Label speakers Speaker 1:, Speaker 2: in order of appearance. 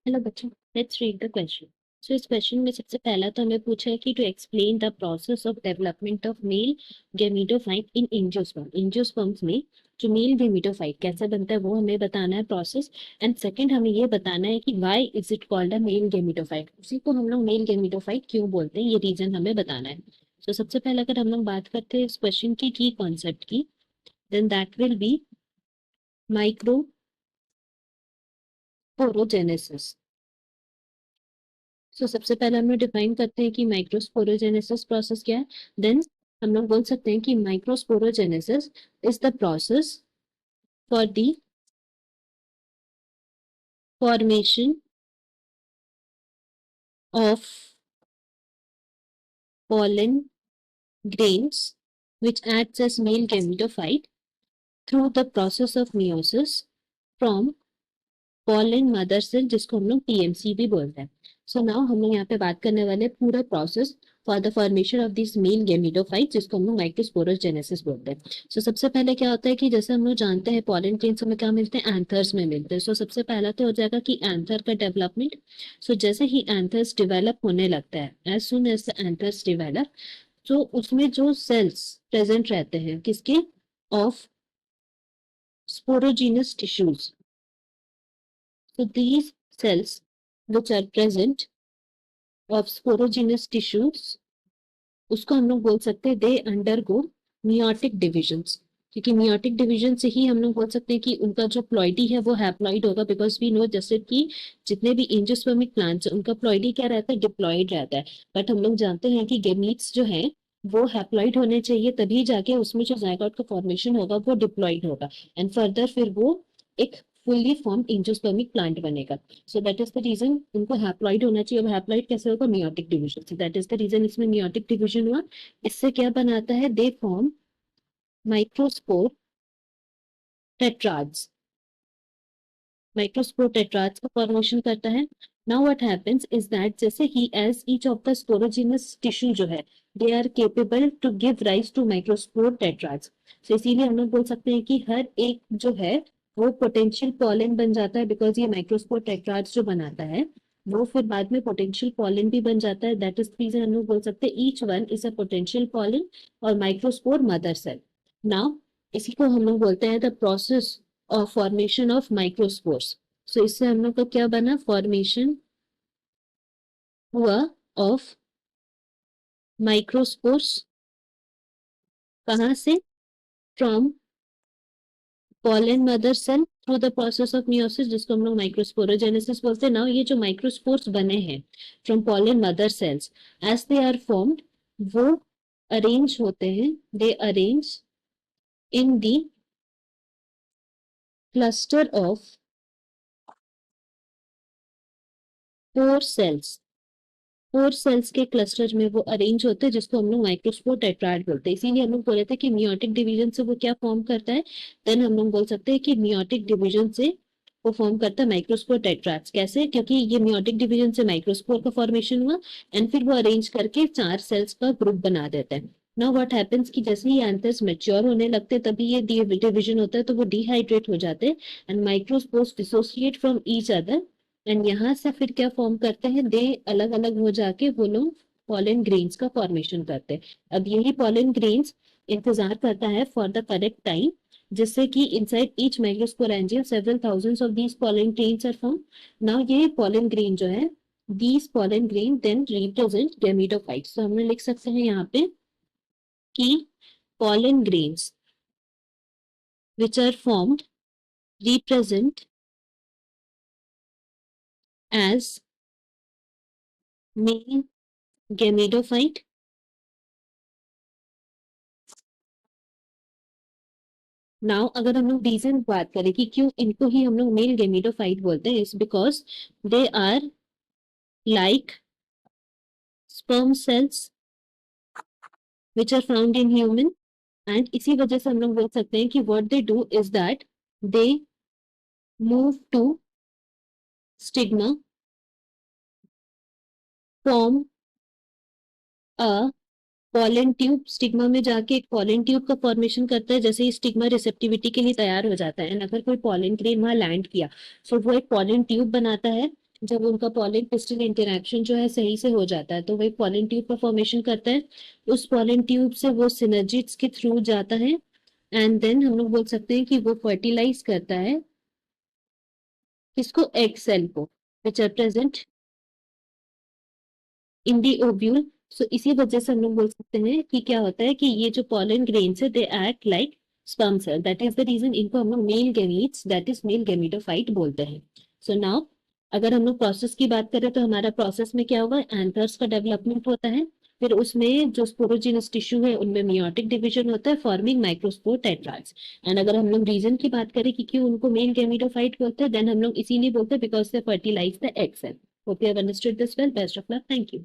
Speaker 1: Hello बच्चों, let's read the question. सो इस question में सबसे पहला तो हमें पूछा है कि to explain the process of development of male gametophyte in angiosperm. Angiosperms में जो मेल गेमीटोफाइट कैसे बनता है वो हमें बताना है प्रोसेस। एंड सेकंड हमें ये बताना है कि why is it called a mail gametophyte, उसी को हम लोग मेल गेमीटोफाइट क्यों बोलते हैं, ये रीजन हमें बताना है। तो सबसे पहले अगर हम लोग बात करते हैं इस क्वेश्चन की कॉन्सेप्ट की, then that will be microsporogenesis. So सबसे पहले हम लोग डिफाइन करते हैं कि माइक्रोस्पोरोजेनेसिस प्रोसेस क्या है। देन हम लोग बोल सकते हैं कि microsporogenesis is the process for the formation of pollen grains which acts as male gametophyte through the process of meiosis from pollen mother cell, जिसको हम लोग पीएमसी भी बोलते हैं। सो नाउ हम लोग यहाँ पे बात करने वाले हैं पूरा process for the formation of this male gametophyte, जिसको हम लोग माइक्रोस्पोरोजेनेसिस बोलते हैं। सो सबसे पहले क्या होता है कि जैसे हम लोग जानते हैं पॉलन ग्रेन्स हमें क्या मिलते हैं, एंथर्स में मिलते हैं। सो सबसे पहला तो हो जाएगा कि एंथर का डेवलपमेंट। सो जैसे ही एंथर्स डेवलप होने लगता है, as soon as the anthers develop, तो उसमें जो सेल्स प्रेजेंट रहते हैं किसके, of sporogenous tissues. So these cells which are present of sporogenous tissues, उसको हम लोग बोल सकते हैं दे अंडरगो मियोटिक डिविजन्स। क्योंकि मियोटिक डिवीजन से ही हम लोग बोल सकते हैं कि उनका जो प्लॉइडी है वो हैप्लॉइड होगा, बिकॉज वी नो जैसे कि जितने भी एंजियोस्पर्मिक प्लांट्स है उनका प्लॉइडी क्या रहता है, डिप्लॉइड रहता है। बट हम लोग जानते हैं कि गेमीट्स जो है वो हैप्लॉइड होने चाहिए, तभी जाके उसमें जो जायगोट का फॉर्मेशन होगा वो डिप्लॉइड होगा, एंड फर्दर फिर वो एक फुल्ली फॉर्म एंजियोस्पर्मिक प्लांट बनेगा। So that is the reason उनको हैप्लॉइड होना चाहिए। अब हैप्लॉइड कैसे होगा, मियोटिक डिवीजन से। दैट इज द रीजन इसमें मियोटिक डिवीजन हुआ। इससे क्या बनाता है, they form microspore tetrads. Microspore tetrads का फॉर्मेशन करता है। Now what happens is that जैसे ही as each of the sporogenous tissue जो है they are capable to give rise to microspore tetrads. तो इसीलिए हम लोग बोल सकते हैं कि हर एक जो है वो पोटेंशियल पॉलन बन जाता है, बिकॉज ये माइक्रोस्पोर टेट्राड्स जो बनाता है वो फिर बाद में पोटेंशियल पॉलन भी बन जाता है। दैट इज रीजन हम लोग बोल सकते हैं each one is a potential pollen और माइक्रोस्पोर मदर सेल। नाउ इसी को हम लोग बोलते हैं the process of formation of microspores. So इससे हम लोग का क्या बना, फॉर्मेशन हुआ ऑफ माइक्रोस्पोर्स। कहाँ से, from pollen mother cell through the process of meiosis, जिसको हम लोग माइक्रोस्पोरोजेनेसिस बोलते हैं। नाउ ये जो माइक्रोस्पोर्स बने हैं from pollen mother cells, as they are formed, वो अरेंज होते हैं, they arrange in the cluster of 4 cells। 4 cells के क्लस्टर में वो अरेंज होते हैं, जिसको हम लोग माइक्रोस्पोर टेट्राड बोलते हैं। इसीलिए हम लोग बोले थे कि मियोटिक डिवीजन से वो क्या फॉर्म करता है, देन हम लोग बोल सकते हैं कि मियोटिक डिवीजन से वो फॉर्म करता है माइक्रोस्पोर टेट्राड्स। कैसे, क्योंकि ये मियोटिक डिवीजन से माइक्रोस्पोर का फॉर्मेशन हुआ एंड फिर वो अरेंज करके 4 सेल्स का ग्रुप बना देता है। नाउ व्हाट हैपेंस कि जैसे ही एंथर्स मैच्योर होने लगते हैं तभी ये डिवीजन होता है, तो वो डिहाइड्रेट हो जाते हैं and microspores dissociate from each other, and यहाँ से फिर क्या फॉर्म करते हैं, दे अलग अलग हो जाके वो लोग पॉलन ग्रेन्स का फॉर्मेशन करते हैं। अब यही पॉलन ग्रेन्स इंतजार करता है फॉर द करेक्ट टाइम, जिससे कि inside each microsporangium several thousands of these pollen grains are form. Now ये पॉलन ग्रेन जो है, these pollen grain then represent gametophytes. तो हमने लिख सकते हैं यहाँ पे कि pollen grains which are formed represent as male gametophyte. Now अगर हम लोग रीजन बात करें कि क्यों इनको ही हम लोग मेल गेमिटोफाइट बोलते हैं, is because they are like sperm cells which are found in human. And इसी वजह से हम लोग बोल सकते हैं कि what they do is that they move to stigma, form a pollen tube. Stigma में जाके एक पॉलन ट्यूब का फॉर्मेशन करता है, जैसे ही स्टिग्मा रिसेप्टिविटी के लिए तैयार हो जाता है एंड अगर कोई पॉलन ग्रेन वहां लैंड किया, सो वो एक पॉलन ट्यूब बनाता है जब उनका पॉलन पिस्टिल इंटरेक्शन जो है सही से हो जाता है तो वही पॉलन ट्यूब का फॉर्मेशन करता है। उस पॉलन ट्यूब से वो सिनर्जिड्स के थ्रू जाता है एंड देन हम लोग बोल सकते हैं कि वो फर्टिलाइज करता है किसको, एग सेल को, which are present in the ovule. So इसी वजह से हम लोग बोल सकते हैं कि क्या होता है कि ये जो पॉलन ग्रेन्स है they act like sperm cell, that is the reason इनको हम लोग male gametes that is male gametophyte बोलते हैं। सो नाउ अगर हम लोग प्रोसेस की बात करें तो हमारा प्रोसेस में क्या होगा, एंथर्स का डेवलपमेंट होता है, फिर उसमें जो स्पोरोजिनस टिश्यू है उनमें मियोटिक डिवीजन होता है फॉर्मिंग माइक्रोस्पोर टेट्राड्स। एंड अगर हम लोग रीजन की बात करें कि क्यों उनको मेल गैमीटोफाइट बोलते हैं, देन हम लोग इसीलिए बोलते हैं because they fertilize the egg cell. Hope you have understood this well, best of luck, thank you.